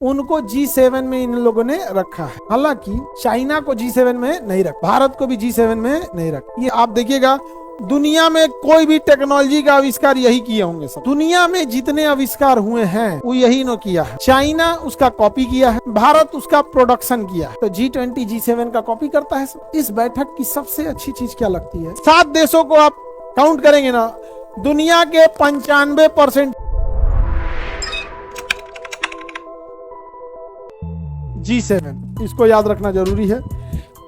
उनको G7 में इन लोगों ने रखा है। हालांकि चाइना को G7 में नहीं रखा, भारत को भी G7 में नहीं रखा। ये आप देखिएगा, दुनिया में कोई भी टेक्नोलॉजी का आविष्कार यही किए होंगे सब। दुनिया में जितने आविष्कार हुए हैं वो यही ने किया है। चाइना उसका कॉपी किया है, भारत उसका प्रोडक्शन किया है। तो G20 G7 का कॉपी करता है सब। इस बैठक की सबसे अच्छी चीज क्या लगती है? 7 देशों को आप काउंट करेंगे ना, दुनिया के 95% G7, इसको याद रखना जरूरी है।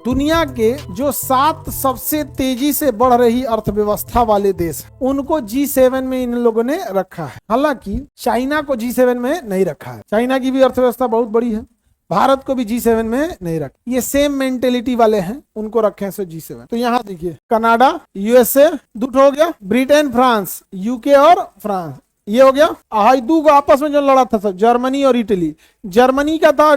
दुनिया के जो 7 सबसे तेजी से बढ़ रही अर्थव्यवस्था वाले देश, उनको G7 में इन लोगों ने रखा है। हालांकि चाइना को G7 में नहीं रखा है। चाइना की भी अर्थव्यवस्था बहुत बड़ी है, भारत को भी G7 में नहीं रखा। ये सेम मेंटेलिटी वाले हैं, उनको रखे हैं G7। तो यहाँ देखिए, कनाडा, USA दूठ हो गया, ब्रिटेन, फ्रांस, UK और फ्रांस, ये हो गया। दू को आपस में जो लड़ा था सब, जर्मनी और इटली। जर्मनी का था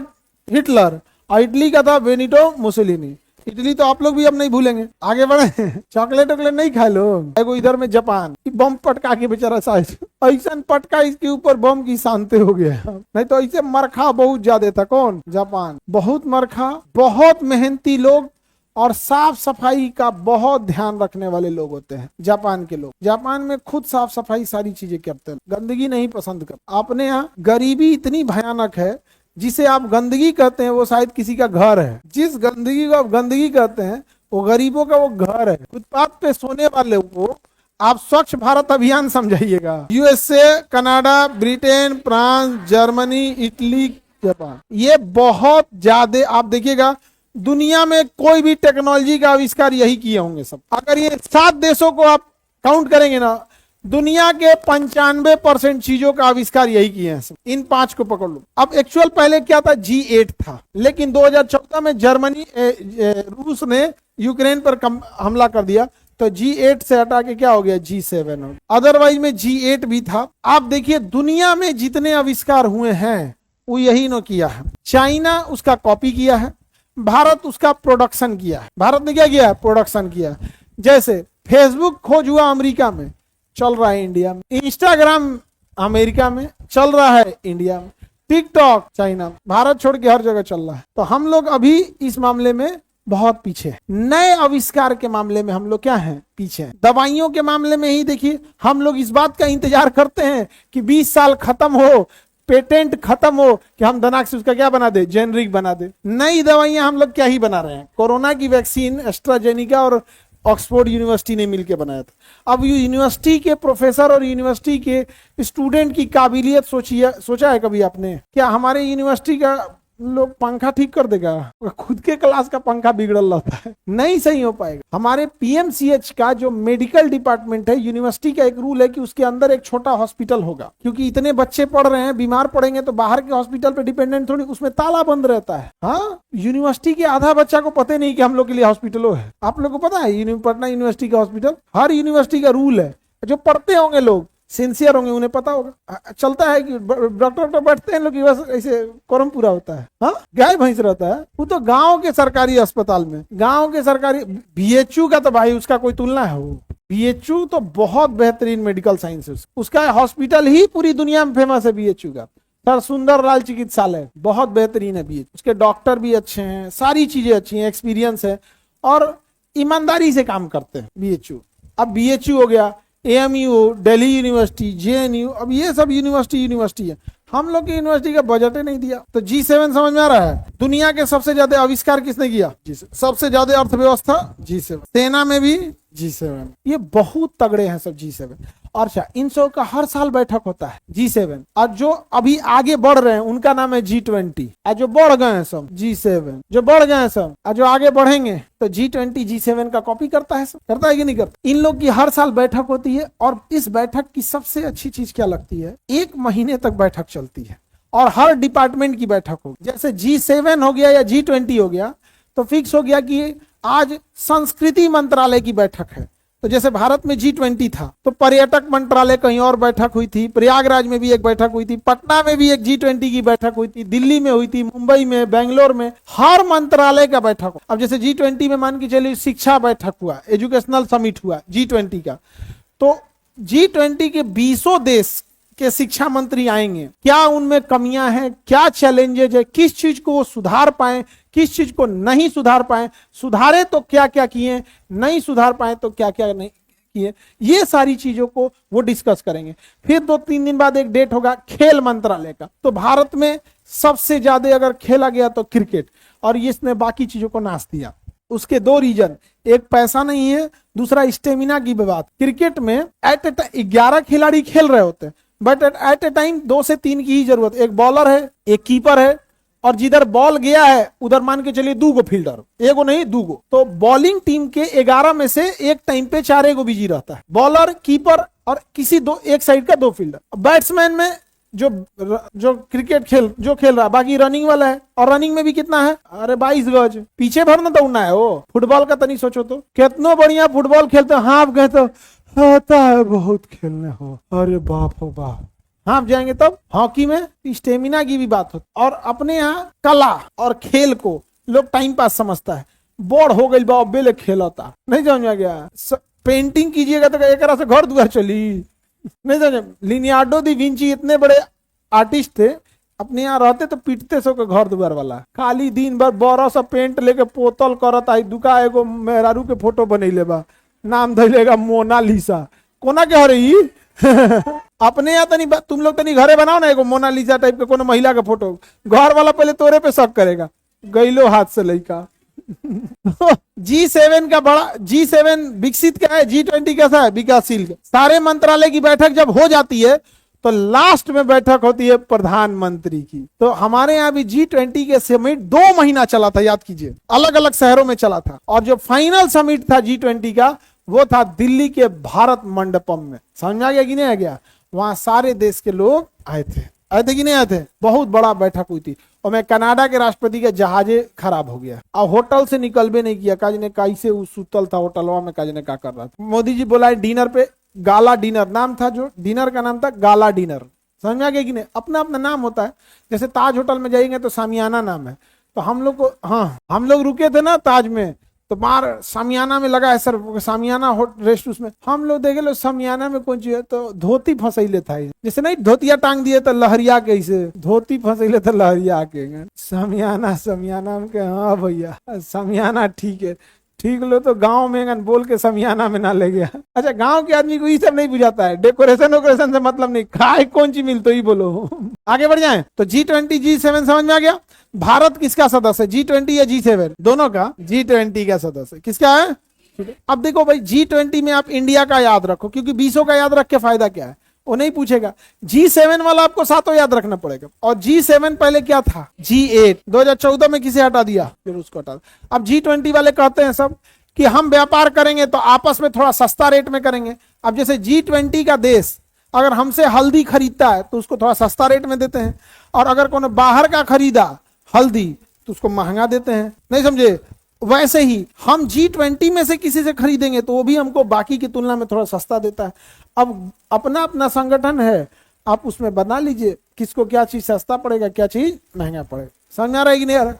हिटलर और इटली का था बेनिटो मुसोलिनी। इटली तो आप लोग भी अब नहीं भूलेंगे। आगे बढ़े, चॉकलेट वॉकलेट नहीं खाए लोग। इधर में जापान, बम पटका के बेचारा साइज ऐसा पटका, इसके ऊपर बम की शांति हो गया। नहीं तो ऐसे मरखा बहुत ज्यादा था। कौन? जापान। बहुत मरखा, बहुत मेहनती लोग और साफ सफाई का बहुत ध्यान रखने वाले लोग होते हैं जापान के लोग। जापान में खुद साफ सफाई सारी चीजें करते हैं, गंदगी नहीं पसंद करते। अपने यहाँ गरीबी इतनी भयानक है, जिसे आप गंदगी कहते हैं वो शायद किसी का घर है। जिस गंदगी को आप गंदगी कहते हैं वो गरीबों का वो घर है। फुटपाथ पे सोने वाले को आप स्वच्छ भारत अभियान समझाइएगा। USA, Canada, Britain, France, Germany, Italy, Japan, ये बहुत ज्यादा आप देखिएगा, दुनिया में कोई भी टेक्नोलॉजी का आविष्कार यही किए होंगे सब। अगर ये 7 देशों को आप काउंट करेंगे ना, दुनिया के 95% चीजों का आविष्कार यही किए हैं सब। इन 5 को पकड़ लो। अब एक्चुअल पहले क्या था? G8 था, लेकिन 2014 में जर्मनी रूस ने यूक्रेन पर हमला कर दिया, तो G8 से हटा के क्या हो गया? G7 हो गया। अदरवाइज में G8 भी था। आप देखिए, दुनिया में जितने आविष्कार हुए हैं वो यही ने किया है। चाइना उसका कॉपी किया है, भारत उसका प्रोडक्शन किया है। भारत ने क्या किया? प्रोडक्शन किया। जैसे फेसबुक खोज हुआ अमेरिका में, चल रहा है इंडिया में। इंस्टाग्राम अमेरिका में, चल रहा है इंडिया में। टिकटॉक चाइना, भारत छोड़ के हर जगह चल रहा है। तो हम लोग अभी इस मामले में बहुत पीछे हैं। नए आविष्कार के मामले में हम लोग क्या हैं? पीछे हैं। दवाइयों के मामले में ही देखिए, हम लोग इस बात का इंतजार करते हैं कि 20 साल खत्म हो, पेटेंट खत्म हो, कि हम धनाक से उसका क्या बना दे? जेनरिक बना दे। नई दवाइयां हम लोग क्या ही बना रहे हैं। कोरोना की वैक्सीन एस्ट्राजेनिका और ऑक्सफोर्ड यूनिवर्सिटी ने मिलकर बनाया था। अब यूनिवर्सिटी के प्रोफेसर और यूनिवर्सिटी के स्टूडेंट की काबिलियत सोचा है कभी आपने? क्या हमारे यूनिवर्सिटी का लोग पंखा ठीक कर देगा? खुद के क्लास का पंखा बिगड़ल रहता है, नहीं सही हो पाएगा। हमारे PMCH का जो मेडिकल डिपार्टमेंट है, यूनिवर्सिटी का एक रूल है कि उसके अंदर एक छोटा हॉस्पिटल होगा, क्योंकि इतने बच्चे पढ़ रहे हैं, बीमार पड़ेंगे तो बाहर के हॉस्पिटल पे डिपेंडेंट थोड़ी, उसमें ताला बंद रहता है। हाँ, यूनिवर्सिटी के आधा बच्चा को पता नहीं कि हम लोग के लिए हॉस्पिटलों है। आप लोग को पता है पटना यूनिवर्सिटी का हॉस्पिटल? हर यूनिवर्सिटी का रूल है। जो पढ़ते होंगे लोग, सिंसियर होंगे, उन्हें पता होगा। चलता है कि डॉक्टर बैठते हैं लोग, बस ऐसे कोरम पूरा होता है। हाँ, गाय भैंस रहता है। वो तो गांव के सरकारी अस्पताल में, गांव के सरकारी BHU का तो भाई उसका कोई तुलना है। वो BHU तो बहुत बेहतरीन मेडिकल साइंस है। उसका हॉस्पिटल ही पूरी दुनिया में फेमस है BHU का। सर सुंदर लाल चिकित्सालय बहुत बेहतरीन है BHU। उसके डॉक्टर भी अच्छे हैं, सारी चीजें अच्छी हैं, एक्सपीरियंस है और ईमानदारी से काम करते हैं BHU। अब BHU हो गया, AMU, दिल्ली यूनिवर्सिटी, JNU, अब ये सब यूनिवर्सिटी है। हम लोग की यूनिवर्सिटी का बजट ही नहीं दिया। तो G7 समझ में आ रहा है? दुनिया के सबसे ज्यादा आविष्कार किसने किया? G7। सबसे ज्यादा अर्थव्यवस्था G7। सेना में भी G7। ये बहुत तगड़े हैं सब G7। और अच्छा, इन सब का हर साल बैठक होता है G7। और जो अभी आगे बढ़ रहे हैं उनका नाम है G20। और जो बढ़ गए हैं सब G7, जो बढ़ गए हैं सब, और जो आगे बढ़ेंगे तो G20 G7 का कॉपी करता है सब। करता है कि नहीं करता? इन लोग की हर साल बैठक होती है। और इस बैठक की सबसे अच्छी चीज क्या लगती है? 1 महीने तक बैठक चलती है और हर डिपार्टमेंट की बैठक होगी। जैसे G7 हो गया या G20 हो गया, तो फिक्स हो गया कि आज संस्कृति मंत्रालय की बैठक है। तो जैसे भारत में G20 था, तो पर्यटक मंत्रालय कहीं और बैठक हुई थी, प्रयागराज में भी एक बैठक हुई थी, पटना में भी एक G20 की बैठक हुई थी, दिल्ली में हुई थी, मुंबई में, बेंगलोर में, हर मंत्रालय का बैठक हो। अब जैसे G20 में मान के चलिए शिक्षा बैठक हुआ, एजुकेशनल समिट हुआ G20 का, तो G20 के 20 देश के शिक्षा मंत्री आएंगे, क्या उनमें कमियां हैं, क्या चैलेंजेज है, किस चीज को वो सुधार पाए, किस चीज को नहीं सुधार पाए, सुधारे तो क्या क्या किए, नहीं सुधार पाए तो क्या क्या नहीं किए, ये सारी चीजों को वो डिस्कस करेंगे। फिर 2-3 दिन बाद एक डेट होगा खेल मंत्रालय का। तो भारत में सबसे ज्यादा अगर खेला गया तो क्रिकेट, और इसने बाकी चीजों को नाश दिया। उसके 2 रीजन, एक पैसा नहीं है, दूसरा स्टेमिना की बात। क्रिकेट में एट 11 खिलाड़ी खेल रहे होते हैं, बट एट ए टाइम 2 से 3 की ही जरूरत। एक बॉलर है, एक कीपर है, और जिधर बॉल गया है उधर मान के चलिए 2 फील्डर, एगो नहीं 2। तो बॉलिंग टीम के 11 में से एक टाइम पे 4 बिजी रहता है, बॉलर, कीपर और किसी एक साइड का 2 फील्डर। बैट्समैन में जो क्रिकेट खेल रहा, बाकी रनिंग वाला है, और रनिंग में भी कितना है, अरे 22 गज पीछे भरना दौड़ना है। वो फुटबॉल का तनी सोचो तो, कितना बढ़िया फुटबॉल खेलते हैं, हाफ गए तो होता है बहुत खेलने हो, अरे बाप हो बाप, हाफ जाएंगे तब। हॉकी में स्टेमिना की भी बात होती, और अपने यहाँ कला और खेल को लोग टाइम पास समझता है, बोर्ड हो गई बा बेले खेलता, नहीं समझ में गया। पेंटिंग कीजिएगा तो एक तरह से घर द्वार चली, नहीं समझे। लियोनार्डो दी विंची इतने बड़े आर्टिस्ट थे, अपने यहाँ रहते तो पीटते सो के घर द्वार वाला, खाली दिन भर बड़ा सा पेंट लेके पोतल करत आई, दुका एगो मेहरारू के फोटो बनैले बा, नाम धैलेगा मोनालिसा, कोना के हो रही अपने यहाँ तनी तुम लोग तनी घरे बनाओ ना एगो मोनालिसा टाइप के कोनो महिला का फोटो, घर वाला पहले तोरे पे शक करेगा, गईलो हाथ से लड़का। G7 का बड़ा, G7 विकसित क्या है, G20 कैसा है, विकासशील। सारे मंत्रालय की बैठक जब हो जाती है तो लास्ट में बैठक होती है प्रधानमंत्री की। तो हमारे यहाँ भी G20 के समिट 2 महीना चला था, याद कीजिए, अलग अलग शहरों में चला था। और जो फाइनल समिट था G20 का, वो था दिल्ली के भारत मंडपम में। समझ आ गया कि नहीं आ गया? वहां सारे देश के लोग आए थे कि नहीं आए थे? बहुत बड़ा बैठक हुई थी। और मैं कनाडा के राष्ट्रपति का जहाजे खराब हो गया और होटल से निकलबे नहीं किया, काज ने कैसे सुतल था होटलवा में, काज ने क्या कर रहा था। मोदी जी बोला डिनर पे, गाला डिनर नाम था, जो डिनर का नाम था गाला डिनर। समझ आ गया कि नहीं? अपना अपना नाम होता है। जैसे ताज होटल में जाएंगे तो सामियाना नाम है, तो हम लोग को, हाँ हम लोग रुके थे ना ताज में, तो बाहर सामियाना में लगा है सर, सामियाना रेस्ट, उसमें हम लोग देखे लो सामियाना में कौन चीज है, तो धोती फंसैले था, जैसे नहीं धोतिया टांग दिए तो लहरिया के, ऐसे धोती फंसैले तो लहरिया के सामियाना में के, हाँ भैया सामियाना ठीक है, ठीक लो तो गांव में बोल के समियाना में ना ले गया। अच्छा, गांव के आदमी को ये सब नहीं बुझाता है, डेकोरेशन से मतलब नहीं, खाए कौन सी मिल तो ही बोलो। आगे बढ़ जाए तो G20 G7 समझ में आ गया। भारत किसका सदस्य है, G20 या G7? दोनों का। G20 का सदस्य किसका है? अब देखो भाई, G20 में आप इंडिया का याद रखो, क्योंकि 20 का याद रख के फायदा क्या है, वो नहीं पूछेगा। G7 वाला आपको 7 याद रखना पड़ेगा। और G7 पहले क्या था, G8 2014 में किसे हटा दिया, फिर उसको हटा दिया। अब G20 वाले कहते हैं सब कि हम व्यापार करेंगे तो आपस में थोड़ा सस्ता रेट में करेंगे। अब जैसे G20 का देश अगर हमसे हल्दी खरीदता है तो उसको थोड़ा सस्ता रेट में देते हैं, और अगर कोनो बाहर का खरीदा हल्दी तो उसको महंगा देते हैं, नहीं समझे? वैसे ही हम G20 में से किसी से खरीदेंगे तो वो भी हमको बाकी की तुलना में थोड़ा सस्ता देता है। अब अपना अपना संगठन है, आप उसमें बना लीजिए किसको क्या चीज सस्ता पड़ेगा, क्या चीज महंगा पड़ेगा। समझ आ रहा है कि नहीं आ रहा?